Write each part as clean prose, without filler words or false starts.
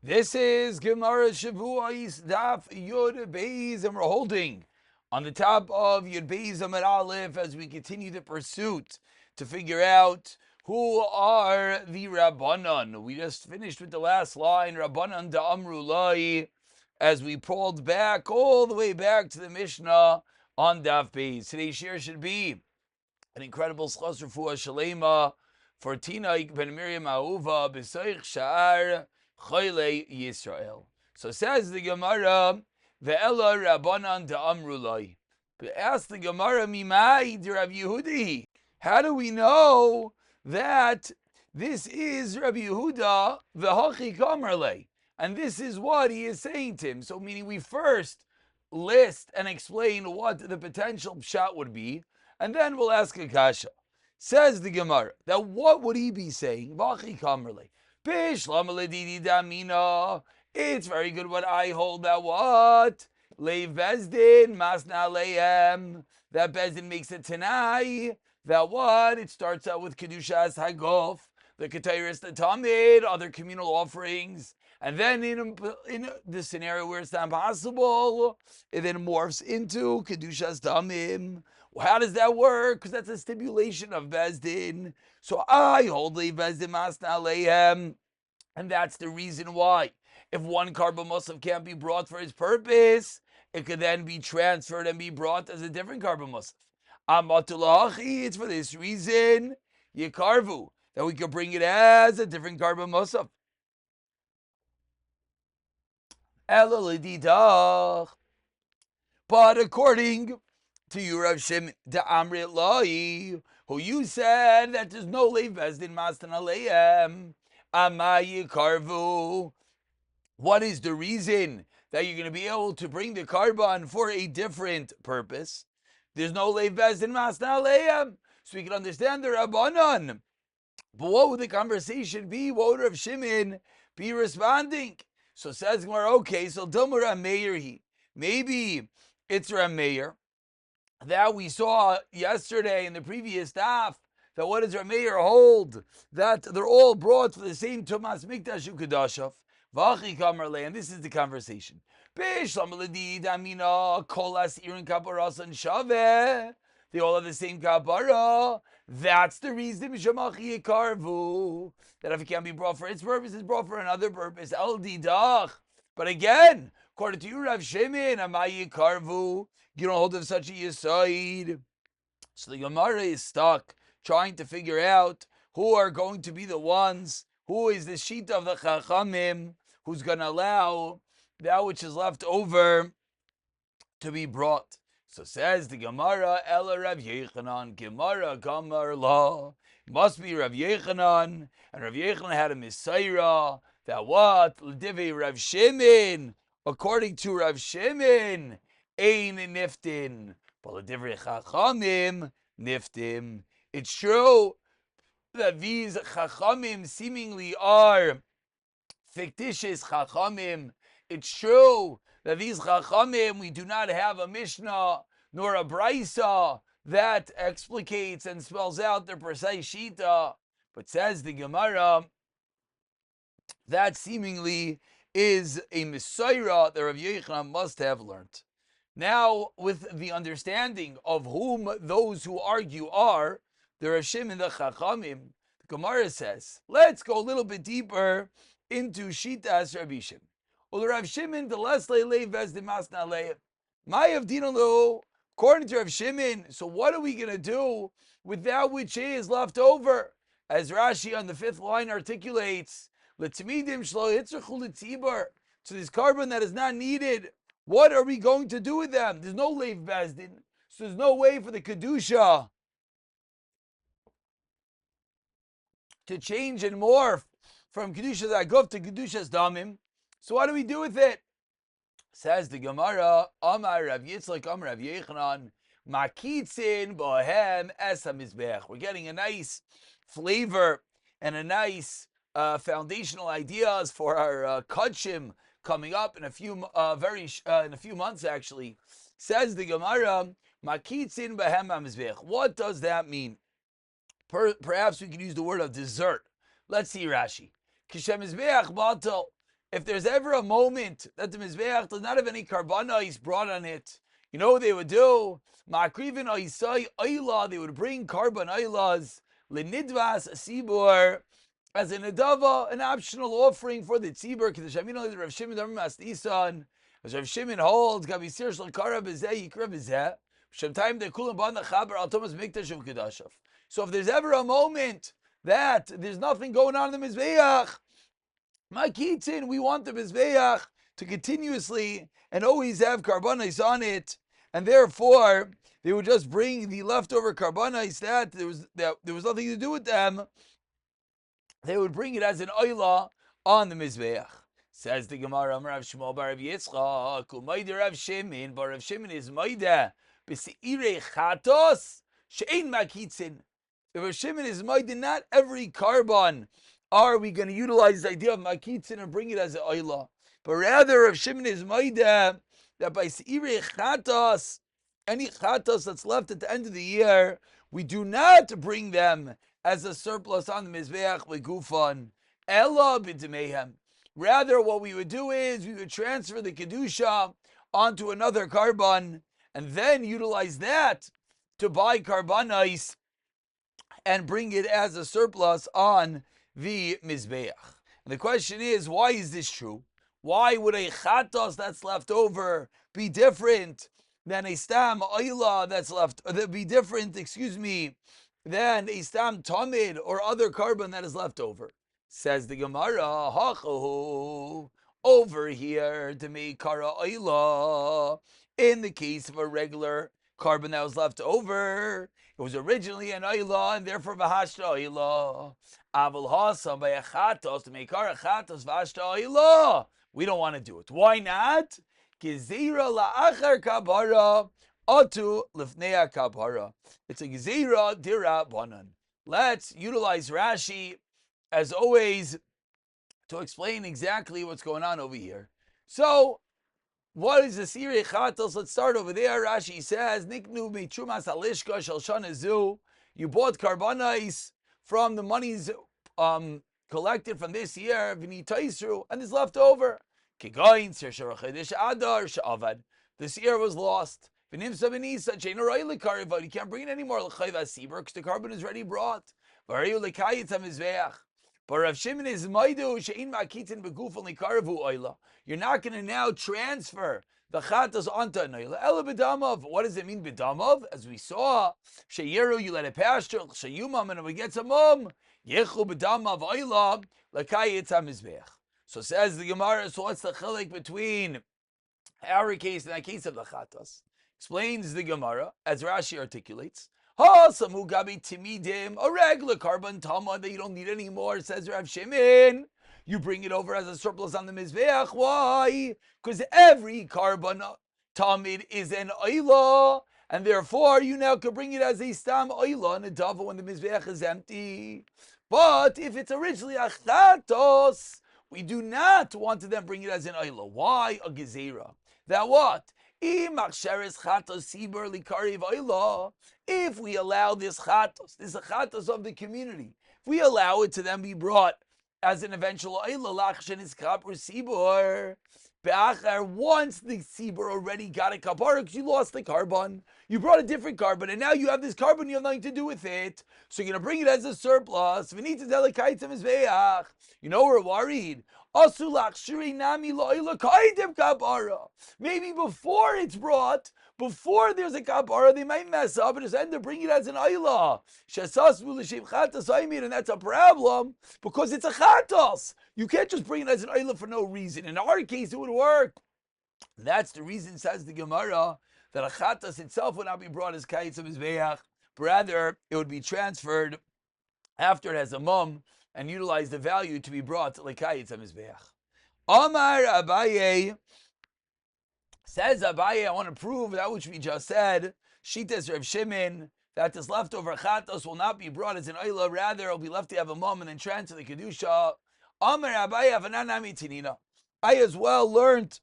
This is Gemara Shavuos Daf Yud Beis, and we're holding on the top of Yud Beis Amud Aleph as we continue the pursuit to figure out who are the Rabbanan. We just finished with the last line, Rabbanan Da'amru Lai, as we pulled back all the way back to the Mishnah on Daf Beis. Today's share should be an incredible schos refuah shalema for Tinok ben Miriam Ahuva b'soich sha'ar Choyle Yisrael. So says the Gemara, Ve'ela Rabbanan Da'amru Lai. Ask the Gemara, Mimai de Rav Yehudi. How do we know that this is Rabbi Yehuda v'hachi kamarle? And this is what he is saying to him. So meaning we first list and explain what the potential pshat would be, and then we'll ask a kasha. Says the Gemara, that what would he be saying? V'hachi kamarle. It's very good what I hold that what? Le Bezdin Masna Leem. That Bezdin makes it Tanai. That what? It starts out with Kedushas Hagof, the Ketairis, the Tamid, other communal offerings. And then in the scenario where it's not possible, it then morphs into Kedushas Tamim. Well, how does that work? Because that's a stipulation of Bezdin. So I hold Le Bezdin Masna Leem. And that's the reason why. If one carbon musaf can't be brought for its purpose, it could then be transferred and be brought as a different carbon musaf. Amatulachi, it's for this reason, Yikarvu, that we could bring it as a different carbon musaf. But according to you, Rav Shimon, the Amrit Lai, who you said that there's no leiv bezdin mastan aleim, Amayi Karvu. What is the reason that you're going to be able to bring the carbon for a different purpose? There's no leiv bezdin masna aleim, so we can understand the Rabbanan. But what would the conversation be? What would Rav Shimon be responding? So says Gemara, okay, so Dilma Rameir he. Maybe it's Rameir that we saw yesterday in the previous daf. That what does Rameir hold? That they're all brought for the same Tumas Mikdash Ukadashov. Vachi Kamarle, and this is the conversation. They all have the same kapara. That's the reason that if it can't be brought for its purpose, it's brought for another purpose. But again, according to you, Rav Shimon, Amayi Karvu, you don't hold of such a yisoid. So the Gemara is stuck trying to figure out who are going to be the ones, who is the sheet of the Chachamim, who's going to allow that which is left over to be brought. So says the Gemara, Ela Rav Yechanan, Gemara Gamar La. Must be Rav Yechanan, and Rav Yechanan had a Messiah, that what? L'divi Rav Shimon, according to Rav Shimon, Ein Niftin, but L'divi Chachamim, Niftim. It's true that these Chachamim seemingly are fictitious Chachamim. It's true that these Chachamim, we do not have a Mishnah nor a Brisa that explicates and spells out their precise Shita. But says the Gemara, that seemingly is a Messiah that Rav Yechanan must have learned. Now, with the understanding of whom those who argue are, the Rav Shimon, the Chachamim, the Gemara says, let's go a little bit deeper into Shitas Rabbi Shimon. Well, the Rav Shimon, the less leiv bezdin masna aleim. Ma'av dinalo, according to Rav Shimon, so what are we going to do with that which is left over? As Rashi on the 5th line articulates, L'timidim shlo yitzrachu l'tzibar. So this carbon that is not needed, what are we going to do with them? There's no leiv bezdin, so there's no way for the Kedusha to change and morph from Kedushas Aguf to Kedushas Damim. So what do we do with it? Says the Gemara, Amar Rav Yitzchak, Amar Rav Yechanan, Makitzin bohem es hamizbech. We're getting a nice flavor and a nice foundational ideas for our Kudshim coming up in a few in a few months actually. Says the Gemara, Makitzin bohem hamizbech. What does that mean? Perhaps we could use the word of dessert. Let's see Rashi. Kishem mizbeach batal. if there's ever a moment that the Mizbeach does not have any karbanos brought on it, you know what they would do? Ma'akrivin oisai oila, they would bring karban oilas, lenidvas sibur, as an adava, an optional offering for the tzibur, because the Shamin Rav Shimon Damar Masnisan, as Rav Shimon holds, Gabisir Shalkara Bezeh, Yikra Bezeh, Shamtime de Kulam Ban the Chaber, Al Thomas Mikdash of Kedashav. So if there's ever a moment that there's nothing going on in the Mizbeach, Makitzin, we want the Mizbeach to continuously and always have karbanos on it, and therefore they would just bring the leftover karbanos that there was nothing to do with them. They would bring it as an oila on the Mizbeach. Says the Gemara, Rav Shmuel bar Rav Yitzchak, Umayda Rav Shimon, but Rav Shimon is Maida, B'seirei chatos, she'ein makitzin. If Rav Shimon is Maida, not every carbon are we going to utilize the idea of makitzin and bring it as an oila. But rather, Rav Shimon is Maida, that by seirei chatos, any chatos that's left at the end of the year, we do not bring them as a surplus on the Mizbeach legufan, ella b'demehem. Rather, what we would do is we would transfer the kedusha onto another carbon and then utilize that to buy karbanos and bring it as a surplus on the Mizbeach. And the question is, why is this true? Why would a chatos that's left over be different than a stam oila that's left, be different, than a stam tamid or other carbon that is left over? Says the Gemara, hachahu, over here to make kara oila, in the case of a regular carbon that was left over, it was originally an oila and therefore v'hashta oila. Aval hasa by a chatos to make kara chatos v'hashta oila. We don't want to do it. Why not? Gezira la'achar kabara atu lifnei kabara. It's a gezira dira banan. Let's utilize Rashi as always to explain exactly what's going on over here. So, what is the sirei chatos? Let's start over there. Rashi says, Niknu mitrumas alishka shel shana zu. You bought karbanos from the monies collected from this year, v'nitaisru, and is left over. Kigayin sir sharachidish adar sha'avad. This year was lost. V'nimsa v'nisa che'norai l'karivad. You can't bring it anymore l'chayv asibur because the carbon is already brought. V'arayu l'kayit hamizveach. But Rav Shimon is maidu she'in makitin begufan l'karavu oila. You're not going to now transfer the chatas onto an oila. Ela b'damav. What does it mean b'damav? As we saw, she'yeru, you let it pasture, she'yumam, and if we get some yechu b'damav oila l'kayit hamizveach. So says the Gemara, so what's the chilek between our case and the case of the chatas? Explains the Gemara, as Rashi articulates, samu gabi timidim, a regular carbon tama that you don't need anymore, says Rav Shimon. You bring it over as a surplus on the Mizbeach. Why? Because every carbon tamid is an oila, and therefore you now can bring it as a stam oila and a dava when the Mizbeach is empty. But if it's originally a chatos, we do not want to then bring it as an oila. Why? A gezerah. That what? If we allow this is a chatos of the community, if we allow it to then be brought as an eventual oila, once the sibur already got a kapara, because you lost the carbon, you brought a different carbon, and now you have this carbon, you have nothing to do with it, so you're going to bring it as a surplus. You know, we're worried. Maybe before it's brought, before there's a kapara, they might mess up and just end up bringing it as an ayla. And that's a problem because it's a chatos. You can't just bring it as an ayla for no reason. In our case, it would work. That's the reason, says the Gemara, that a chatos itself would not be brought as kayitz of mizbeach, but rather it would be transferred after it has a mum and utilize the value to be brought like kayitz of mizbeach. Omar Abaye, says Abaye, I want to prove that which we just said. Shitas Rav Shimon, that this leftover chatos will not be brought as an oila, rather it will be left to have a mum and then transfer the kedusha. Omar Abaye Avananami Tinina. I as well learned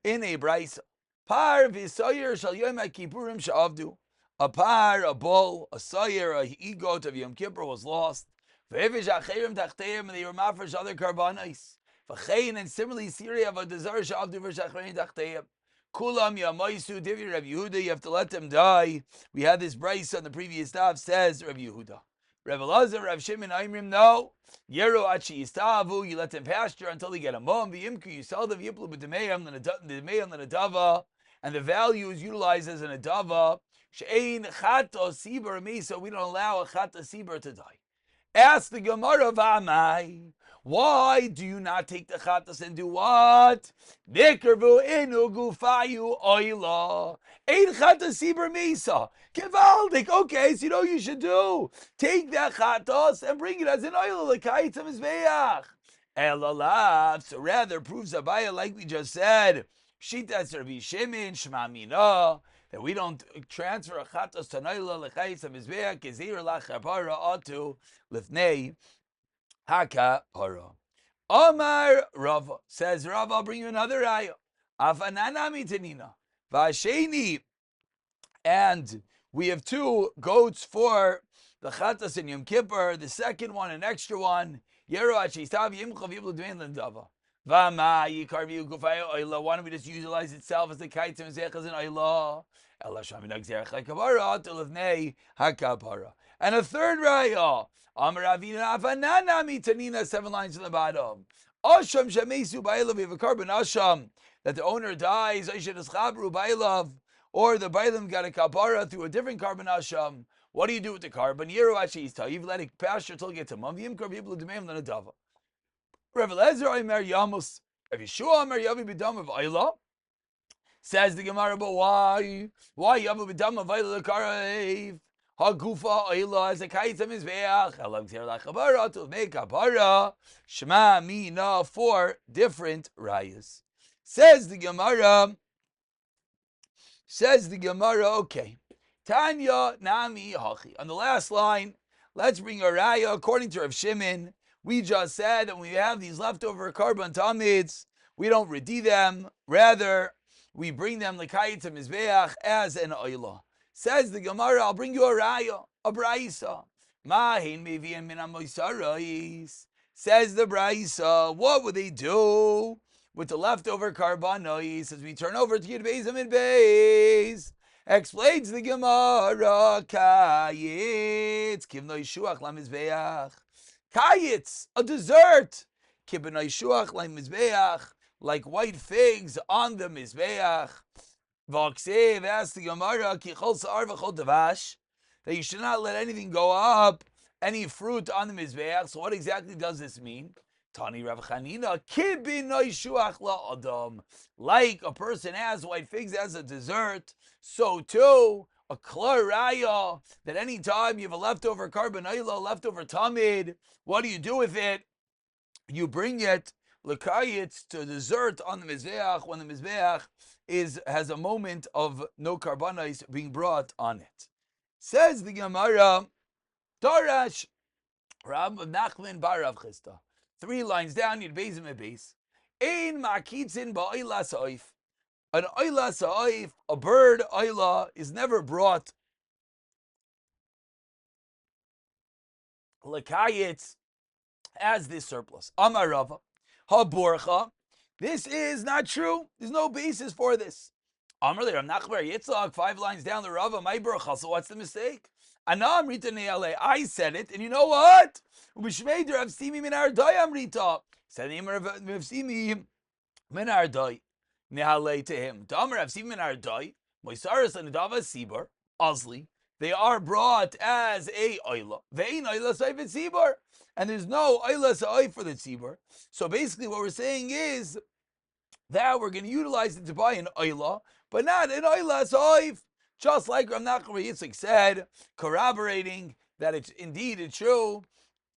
in a brisa. Par v'sayer shal yom kippurim sha'avdu. A par, a bull, a sayer, a egot of Yom Kippur was lost. V'evish acherim tachteim, and they were mafresh other karbanos. V'chein, and similarly, Siri of a desire sha'avdu v'shachrein tachteyim. Kulam yamaisu divi Rav Yehuda, you have to let them die. We had this brace on the previous daf, says Rav Yehuda. Rav Elazar, Rav Shimon, Mrim, no. Yeru achi yistavu, you let them pasture until they get a mum. V'yimku, you sell them, yiplu b'demeim, the nadava, and the value is utilized as an adava. She'ein chata sibur misa, we don't allow a chata sibur to die. Ask the Gemara V'amai, why do you not take the chatas and do what? Nikervu inu gufayu oila. Ein chatas sibur misa. Kevaldik. Okay, so you know what you should do? Take that chatas and bring it as an oil l'kayitz mizbeach. Elalav. So rather proves Abaya, like we just said. Shitas Rabbi Shimon Shmamina, that we don't transfer a chatas to oil l'kayitz mizbeach kezir lachapara atu lifnei hakapara. Omar Rava, says Rava, I'll bring you another ayah. Afanana mitanina v'asheni, and we have two goats for the chatas in Yom Kippur. The second one, an extra one. Why don't we just utilize itself as the kaitzim zechas and oila? And a third raya. Amar Avina Afanana mitanina, 7 lines in the bottom. Asham shamesu bailav, we have a carbon asham that the owner dies. Aishat eschabru bailav, or the bailam got a kapara through a different carbon asham. What do you do with the carbon? Yeru achista, you've let it pasture till it gets to mum. Yimkar people demand than a dava. Rav Elazar Omer Yamus, Rav Yeshua Omer Yavi b'dam of Ayla. Says the Gemara, but why? Why Yavi b'dam of Ayla l'karev? Hagufa Ayla as a kaitzam mizbeach. Elam tir lachabara to make kapara. Shema mina, 4 different rayas. Says the Gemara, okay. Tanya nami hachi. On the last line, let's bring a raya according to Rav Shimon. We just said that when we have these leftover carbon tamids, we don't redeem them. Rather, we bring them l'kayit to mizbeach as an oila. Says the Gemara, I'll bring you a raya, a braisa. Mahin mevi'en min hamoisarais. Says the braisa, what would they do with the leftover karbanos as we turn over to Yud Beis Amid Beis? Explains the Gemara, kayitz kivnoi shuach lamizbeach. Kayitz, a dessert, kivnoi shuach lamizbeach, like white figs on the mizbeach. V'aksev, asked the Gemara, ki chol sa'ar v'chol devash, that you should not let anything go up, any fruit on the mizbeach. So what exactly does this mean? Tani Rav Chanina, kibinoi shuach la'adam, like a person has white figs as a dessert, so too a klar raya that any time you have a leftover carbon oila, leftover tamid, what do you do with it? You bring it l'kayitz to dessert on the mizbeach when the mizbeach has a moment of no karbanos being brought on it. Says the Gemara, Darash Rab Nachman bar Rav Chisda. 3 lines down, Yud Beis Amid Beis. Ein makitzin ba'oila sa'oif. An oila sa'oif, a bird oila, is never brought l'kayitz as this surplus. Amar Rava, haborcha. This is not true. There's no basis for this. Amar le Rav Nachbar Yitzchak, 5 lines down the Rava, my borcha. So what's the mistake? Anam rita ne'ale. I said it, and you know what? Ubishmeider Rav Simi min ardai amrita. Said the name of Rav Simi min ardai. Ne'ale to him. Damar Rav Simi min ardai. Moisaris and Dava Sibor. Osli. They are brought as a oila. Ve'in oila soif et Sibor. And there's no oila soif for the Sibor. So basically what we're saying is that we're going to utilize it to buy an oila, but not an oila soif. Just like Rav Nachman Yitzchak said, corroborating that it's true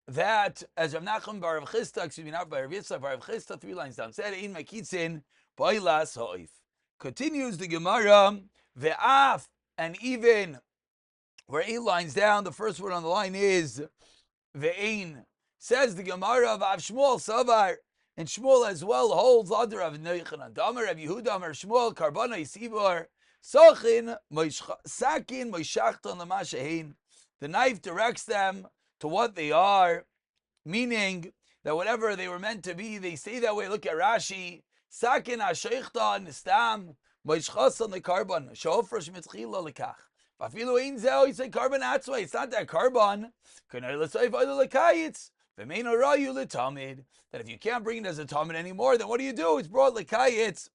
that as Rav Nachman bar Rav Chisda, not by Rav Yitzchak, bar Rav Chisda, 3 lines down, said, "Ein makitzin ba'ila soif." Continues the Gemara, ve'af, and even we're 8 lines down. The first word on the line is ve'ein. Says the Gemara, v'av Shmuel savar, and Shmuel as well holds under Rav Yochanan. Damar Rav Yehuda, Amar Shmuel, karbanai sibor. Sakin moishachton l'mashehin. The knife directs them to what they are, meaning that whatever they were meant to be, they stay that way. Look at Rashi. Sakin ha-sheichta nistam moishchasan lekarbon shofar shemitzchila lekach. Afilu ein zeh he say carbon atzvay. It's not that carbon. Kanay l'sayf oil lekayitz. V'meino rayu l'tamid. That if you can't bring it as a tamid anymore, then what do you do? It's brought lekayitz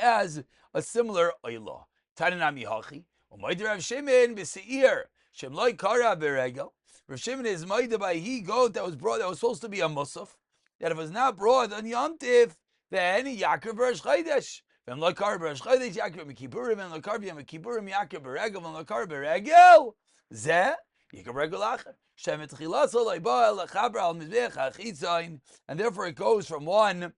as a similar oilah. Tananami hachi. Umaydir Rav Shimon b'seir shem loy kara beregel. Rav Shimon is made by he goat that was brought, that was supposed to be a musaf, that if it was not brought on Yom Tiv, then Yaakov B'Rosh Chodesh. Then Lokar B'Rosh Chodesh Yaakov Mekipurim, and Lokar B'Yom Kippurim Yaakov B'Regel, and Lokar B'Regel. Zeh Yaakov Regel Acher. Shemet Chilas Olay Baal Chaber Al Mizbech Achitzayin, and therefore it goes from one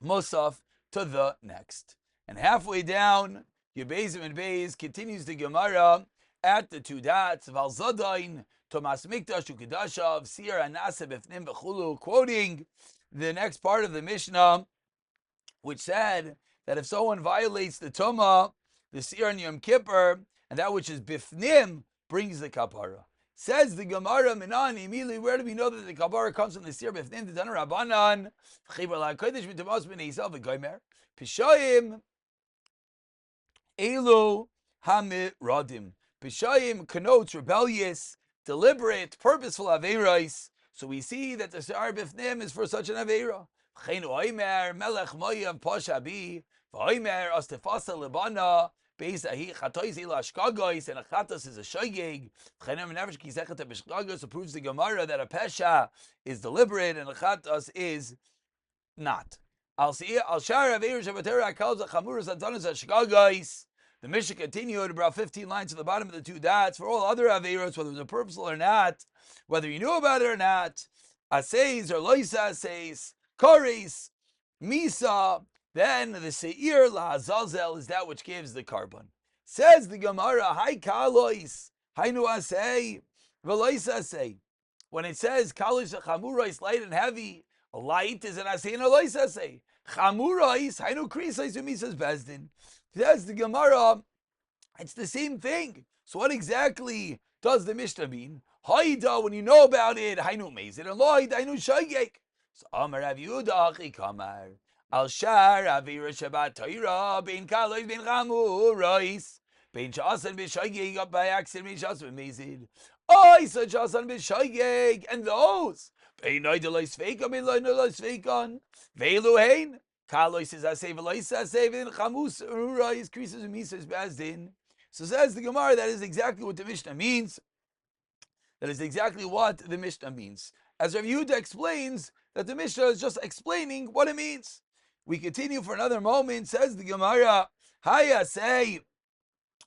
musaf to the next. And halfway down, Yebezim and Beis continues the Gemara at the two dots of Al Zadain. Tomas Mikdash Ukadashav Sir Anasa Befnim Bechulu, quoting the next part of the Mishnah, which said that if someone violates the Tumah, the Sir and Yom Kippur, and that which is Bifnim brings the Kapara. Says the Gemara Minan immediately, where do we know that the Kapara comes from the Sir Bifnim? The Tanur Rabbanan Chibar La Kodesh B'Tamas B'nei Yisrael V'Gomer Pishayim Elu Hamiradim. Pishayim connotes rebellious, deliberate, purposeful aveiros. So we see that the Sar Bifnim is for such an aveira. Chenu Oimer Melech Moyav Poshabi V'Oimer Ostefasa Lebana Beis Ahi Chatois Ila Shkagois, and a Chatos is a Shoygeg. Chenem Nefesh Kisechet B'Shkagos proves the Gemara that a Pesha is deliberate and a Chatos is not. Al Shar Aveir Shabbatera Kalza Chamuras Antanas Shkagois. The Mishnah continued about 15 lines to the bottom of the two dots. For all other Averos, whether it was a purposeful or not, whether you knew about it or not, Aseis or Loisa Aseis, Koris, Misa, then the Seir La Azazel is that which gives the carbon. Says the Gemara, Hai Kalois, Hainu Asei, Veloisa Asei. When it says Kalois Chamurais, light and heavy, a light is an Asei and a Loisa Asei. Chamurais, Hainu Krisais, Umisas Bezdin. Says the Gemara, it's the same thing. So what exactly does the Mishnah mean? Haida, when you know about it, Hainu Mezid, and Loid, Hainu Shaygek. So Amar Rav Yehuda Achi Kamar, Al Shar Avira Shabbat Torah, Bein Kalois, Bein Chamurais, Bein Shasan B'Shaygek, up by accident, Bein Shasan B'Mezid. I said Shasan B'Shaygek, and those, Bein Oidelois Feikan, Bein Oidelois Feikan, Veilu Hein. Kalois is asay, velois asay, v'in chamus urura is krisus umisas bezdin. So says the Gemara, that is exactly what the Mishnah means. That is exactly what the Mishnah means. As Rav Yehuda explains, that the Mishnah is just explaining what it means. We continue for another moment. Says the Gemara, Haya say,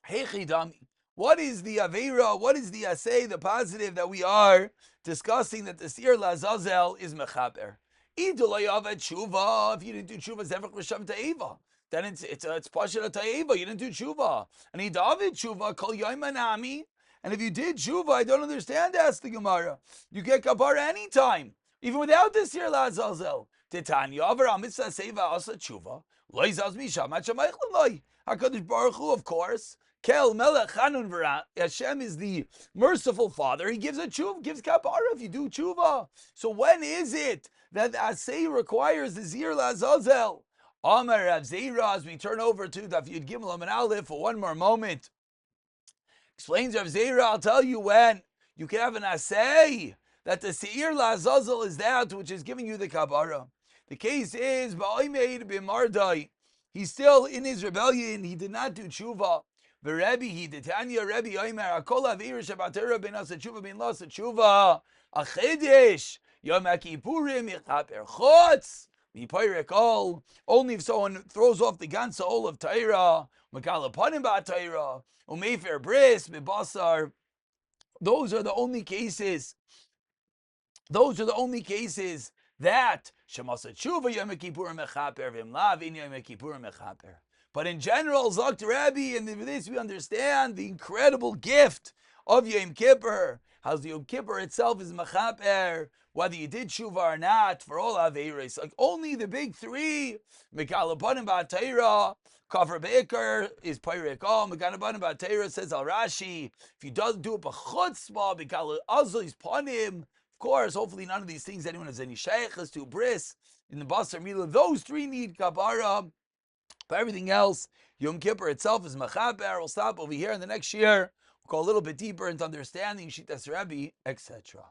Hechidami. What is the Aveira? What is the asay, the positive that we are discussing, that the Sir Lazazel is mechaber? If you didn't do tshuva, zevach l'shav ta'eva, then it's pasha ta'eva. You didn't do tshuva, and he david tshuva kol yoimanami. And if you did tshuva, I don't understand. Ask the Gemara. You get kapara anytime, even without this year lazazel. Titanya avar amitzah seva asa tshuva loizaz misham achamayich l'loy. Hakadosh Baruch Hu, of course. Kel melech chanun v'ra. Hashem is the merciful Father. He gives a tshuva, gives kapara if you do tshuva. So when is it that asay requires the zir lazazel? Amar Rav Zera, as we turn over to Daf Yud Gimel and Aleph for one more moment, explains Rav Zera, I'll tell you when you can have an asay that the seir lazazel is that which is giving you the kapara. The case is ba'oimeid b'mardai. He's still in his rebellion. He did not do tshuva. Rebbe, he did Tanya Rebbe Omer Akol Avir Shabbatera Ben Asa Tshuva Ben Las Tshuva Achedesh Yom Kippurim Yichaper Chutz Mipayrek. Only if someone throws off the ganze ol of Torah, Makalapanim Ba Torah, Umefer Bris Mibasar. Those are the only cases. Those are the only cases that Shemasa Tshuva Yom Kippurim Mechaper V'Imlav In Yom Kippurim Mechaper. But in general, Zakt Rabbi, and with this we understand the incredible gift of Yom Kippur. How the Yom Kippur itself is mechaper, whether you did tshuva or not, for all aveiros. Like only the big three, Mikalabanim Ba'Teira, Kafar Be'ikar is Payrikal, Mikalabanim Ba'Teira says Al Rashi, if you don't do it b'chutzpah, Mikal Azul is Panim. Of course, hopefully none of these things anyone has any sheikhs to bris in the basar milah. Those three need kapara. But everything else, Yom Kippur itself is mechaber. We'll stop over here, and the next year we'll go a little bit deeper into understanding Shitas Rebbe, etc.